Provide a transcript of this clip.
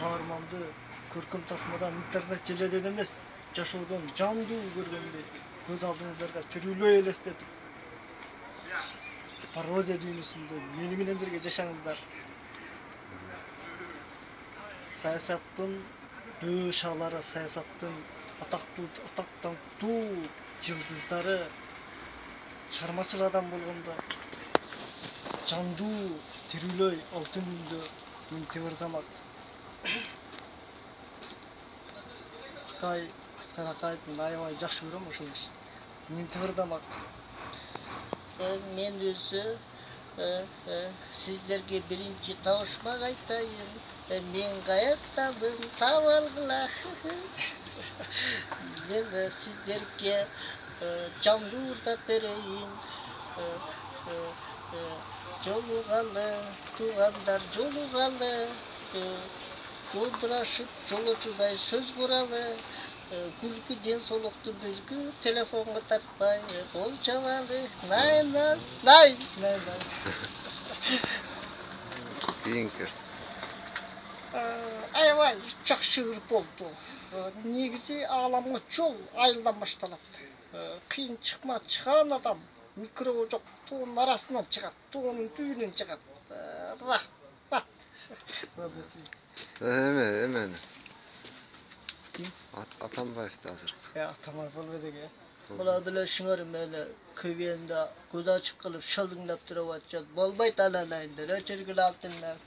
каарманды көркөм тасмадан интернет желеден эмес, жашоодон жандуу көргөндөй көз алдыңыздарга тирүүлөй элестетип, пародия дүйнөсүндө мени менен бирге жашаңыздар. Саясаттын дөшалары, саясаттын атактуу жылдыздары чармачыл адам болгондо жандуу тирүүлөй алтын үндө мынтимырдамак. Аскар Акаевдин аябай жакшы көрөм ошол иш. Мынтимырдамак. Мен өзү сиздерге биринчи табышмак айтайын. Мен каяктамын, таап алгыла. Мен сиздерге жандуу уурдап берейин. Жолугалы, туугандар, жолугалы. Жолдурашып, жолочудай сөз куралы. Күлкү ден соолукту бүзгү, телефонго тартпай, кол чабалы. Най. Кийинки. Аябай жакшы ырып болду. Негизи ааламга жол айылдан башталат. Кыйын чыган адам микробу жок тоонун арасынан чыгат, тоонун түбүнөн чыгат. Рахмат. Эмен. Атамбаевди азыр. Атамбаев болбойт экен. Була билесиңер мени КВН'да көз ачык кылып шылдыңдап туруп атышат. Болбойт алалайын деп, өчүргүл алтындар.